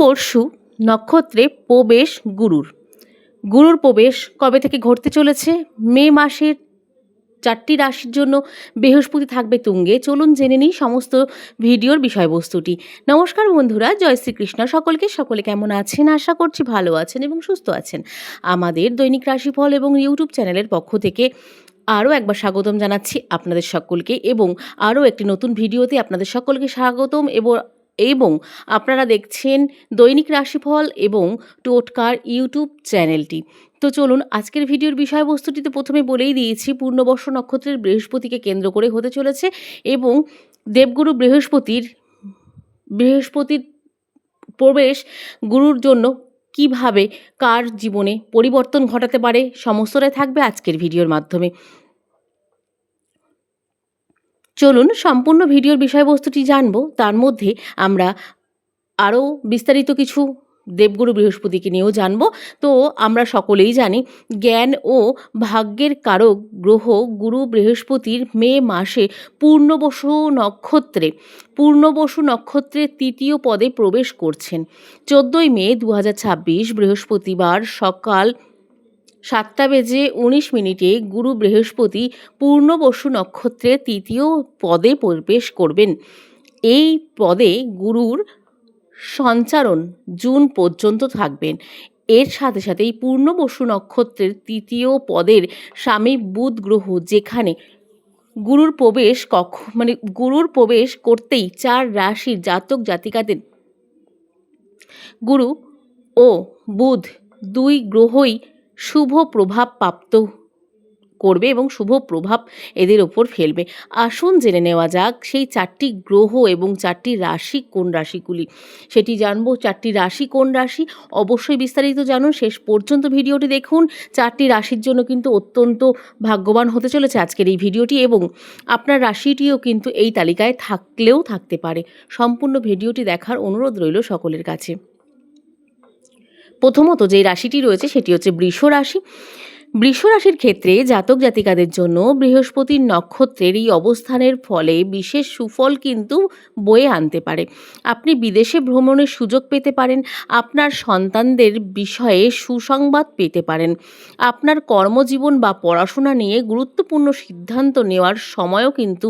পূর্ণবর্ষু নক্ষত্রে প্রবেশ গুরুর প্রবেশ কবে থেকে ঘটতে চলেছে? মে মাসের 4টি রাশির জন্য বৃহস্পতি থাকবে তুঙ্গে। চলুন জেনে নিই সমস্ত ভিডিওর বিষয়বস্তুটি। নমস্কার বন্ধুরা, জয় শ্রীকৃষ্ণ। সকলে কেমন আছেন? আশা করছি ভালো আছেন এবং সুস্থ আছেন। আমাদের দৈনিক রাশিফল এবং ইউটিউব চ্যানেলের পক্ষ থেকে আরও একবার স্বাগতম জানাচ্ছি আপনাদের সকলকে, এবং আরও একটি নতুন ভিডিওতে আপনাদের সকলকে স্বাগতম। এবং আপনারা দেখছেন দৈনিক রাশিফল এবং টোটকার ইউটিউব চ্যানেলটি। তো চলুন আজকের ভিডিওর বিষয়বস্তুটিতে প্রথমে বলেই দিয়েছি, পূর্ণবর্ষ নক্ষত্রের বৃহস্পতিকে কেন্দ্র করে হতে চলেছে এবং দেবগুরু বৃহস্পতির প্রবেশ গুরুর জন্য কিভাবে কার জীবনে পরিবর্তন ঘটাতে পারে, সমস্তটাই থাকবে আজকের ভিডিওর মাধ্যমে। চলুন সম্পূর্ণ ভিডিওর বিষয়বস্তুটি জানব। তার মধ্যে আমরা আরও বিস্তারিত কিছু দেবগুরু বৃহস্পতিকে নিয়েও জানব। তো আমরা সকলেই জানি, জ্ঞান ও ভাগ্যের কারক গ্রহ গুরু বৃহস্পতির মে মাসে পূর্ণবসু নক্ষত্রের তৃতীয় পদে প্রবেশ করছেন। 14ই মে 2026 বৃহস্পতিবার সকাল 7:19 গুরু বৃহস্পতি পূর্ণবসু নক্ষত্রের তৃতীয় পদে প্রবেশ করবেন। এই পদে গুরুর সঞ্চারণ জুন পর্যন্ত থাকবেন। এর সাথে সাথে এই পূর্ণবসু নক্ষত্রের তৃতীয় পদের স্বামী বুধ গ্রহ, যেখানে গুরুর প্রবেশ করতেই 4 রাশির জাতক জাতিকাদের গুরু ও বুধ দুই গ্রহই শুভ প্রভাব প্রাপ্ত করবে এবং শুভ প্রভাব এদের ওপর ফেলবে। আসুন জেনে নেওয়া যাক সেই 4টি গ্রহ এবং 4টি রাশি কোন রাশিগুলি, সেটি জানবো। 4টি রাশি কোন রাশি অবশ্যই বিস্তারিত জানুন, শেষ পর্যন্ত ভিডিওটি দেখুন। 4টি রাশির জন্য কিন্তু অত্যন্ত ভাগ্যবান হতে চলেছে আজকের এই ভিডিওটি, এবং আপনার রাশিটিও কিন্তু এই তালিকায় থাকলেও থাকতে পারে। সম্পূর্ণ ভিডিওটি দেখার অনুরোধ রইল সকলের কাছে। প্রথমত যে রাশিটি রয়েছে সেটি হচ্ছে বৃষ রাশি। বৃষ রাশির ক্ষেত্রে জাতক জাতিকাদের জন্য বৃহস্পতির নক্ষত্রের এই অবস্থানের ফলে বিশেষ সুফল কিন্তু বয়ে আনতে পারে। আপনি বিদেশে ভ্রমণের সুযোগ পেতে পারেন, আপনার সন্তানদের বিষয়ে সুসংবাদ পেতে পারেন, আপনার কর্মজীবন বা পড়াশোনা নিয়ে গুরুত্বপূর্ণ সিদ্ধান্ত নেওয়ার সময়ও কিন্তু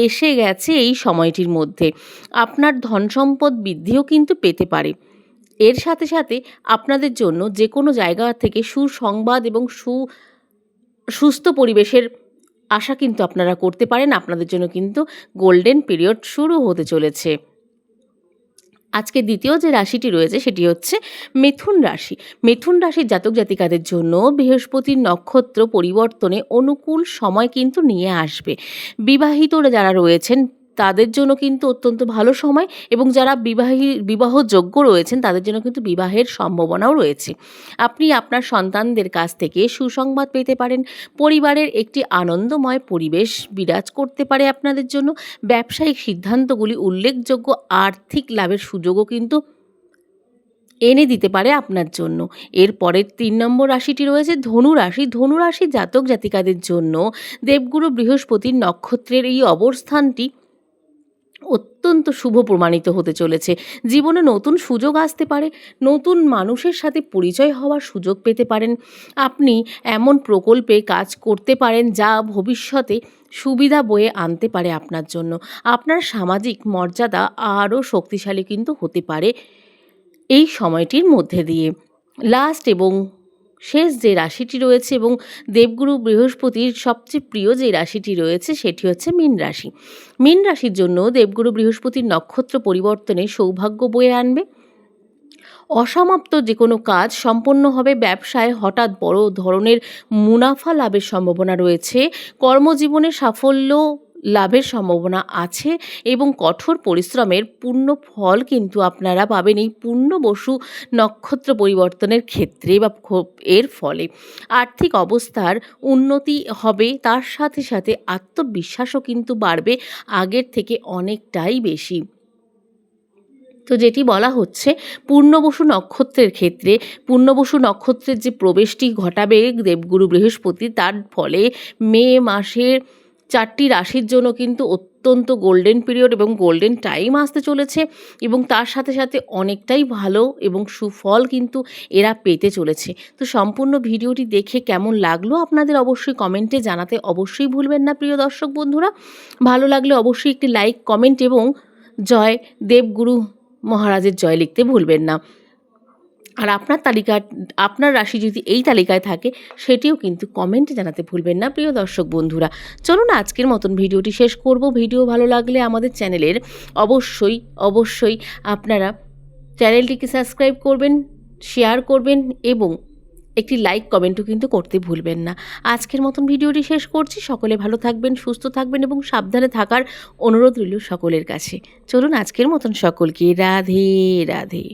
এসে গেছে এই সময়টির মধ্যে। আপনার ধন সম্পদ বৃদ্ধিও কিন্তু পেতে পারে। এর সাথে সাথে আপনাদের জন্য যে কোনো জায়গা থেকে সুসংবাদ এবং সুস্থ পরিবেশের আশা কিন্তু আপনারা করতে পারেন। আপনাদের জন্য কিন্তু গোল্ডেন পিরিয়ড শুরু হতে চলেছে। আজকে দ্বিতীয় যে রাশিটি রয়েছে সেটি হচ্ছে মিথুন রাশি। মিথুন রাশির জাতক জাতিকাদের জন্য বৃহস্পতির নক্ষত্র পরিবর্তনে অনুকূল সময় কিন্তু নিয়ে আসবে। বিবাহিতরা যারা রয়েছেন তাদের জন্য কিন্তু অত্যন্ত ভালো সময়, এবং যারা বিবাহযোগ্য রয়েছেন তাদের জন্য কিন্তু বিবাহের সম্ভাবনাও রয়েছে। আপনি আপনার সন্তানদের কাছ থেকে সুসংবাদ পেতে পারেন। পরিবারের একটি আনন্দময় পরিবেশ বিরাজ করতে পারে আপনাদের জন্য। ব্যবসায়িক সিদ্ধান্তগুলি উল্লেখযোগ্য আর্থিক লাভের সুযোগও কিন্তু এনে দিতে পারে আপনার জন্য। এর পরের 3 নম্বর রাশিটি রয়েছে ধনু রাশি। ধনু রাশির জাতক জাতিকাদের জন্য দেবগুরু বৃহস্পতির নক্ষত্রের এই অবস্থানটি অত্যন্ত শুভ প্রমাণিত হতে চলেছে। জীবনে নতুন সুযোগ আসতে পারে, নতুন মানুষের সাথে পরিচয় হওয়ার সুযোগ পেতে পারেন। আপনি এমন প্রকল্পে কাজ করতে পারেন যা ভবিষ্যতে সুবিধা বয়ে আনতে পারে আপনার জন্য। আপনার সামাজিক মর্যাদা আরও শক্তিশালী কিন্তু হতে পারে এই সময়টির মধ্যে দিয়ে। লাস্ট এবং শেষ যে রাশিটি রয়েছে এবং দেবগুরু বৃহস্পতির সবচেয়ে প্রিয় যে রাশিটি রয়েছে সেটি হচ্ছে মীন রাশি। মীন রাশির জন্য দেবগুরু বৃহস্পতির নক্ষত্র পরিবর্তনে সৌভাগ্য বয়ে আনবে। অসমাপ্ত যে কোনো কাজ সম্পন্ন হবে। ব্যবসায় হঠাৎ বড় ধরনের মুনাফা লাভের সম্ভাবনা রয়েছে। কর্মজীবনে সাফল্য লাভের সম্ভাবনা আছে এবং কঠোর পরিশ্রমের পূর্ণ ফল কিন্তু আপনারা পাবেন এই পূর্ণবসু নক্ষত্র পরিবর্তনের ক্ষেত্রে বা এর ফলে। আর্থিক অবস্থার উন্নতি হবে, তার সাথে সাথে আত্মবিশ্বাসও কিন্তু বাড়বে আগের থেকে অনেকটাই বেশি। তো যেটি বলা হচ্ছে পূর্ণবসু নক্ষত্রের ক্ষেত্রে, পূর্ণবসু নক্ষত্রের যে প্রবেশটি ঘটাবে দেবগুরু বৃহস্পতি, তার ফলে মে মাসের 4টি রাশির জন্য কিন্তু অত্যন্ত গোল্ডেন পিরিয়ড এবং গোল্ডেন টাইম আসতে চলেছে এবং তার সাথে সাথে অনেকটাই ভালো এবং সুফল কিন্তু এরা পেতে চলেছে। তো সম্পূর্ণ ভিডিওটি দেখে কেমন লাগলো আপনাদের অবশ্যই কমেন্টে জানাতে অবশ্যই ভুলবেন না প্রিয় দর্শক বন্ধুরা। ভালো লাগলে অবশ্যই একটি লাইক, কমেন্ট এবং জয় দেবগুরু মহারাজের জয় লিখতে ভুলবেন না। আর আপনার রাশি যদি এই তালিকায় থাকে সেটিও কিন্তু কমেন্টে জানাতে ভুলবেন না প্রিয় দর্শক বন্ধুরা। চলুন আজকের মতন ভিডিওটি শেষ করব। ভিডিও ভালো লাগলে আমাদের চ্যানেলের অবশ্যই আপনারা চ্যানেলটিকে সাবস্ক্রাইব করবেন, শেয়ার করবেন এবং একটি লাইক কমেন্টও কিন্তু করতে ভুলবেন না। আজকের মতন ভিডিওটি শেষ করছি। সকলে ভালো থাকবেন, সুস্থ থাকবেন এবং সাবধানে থাকার অনুরোধ রইল সকলের কাছে। চলুন আজকের মতন সকলকে রাধে রাধে।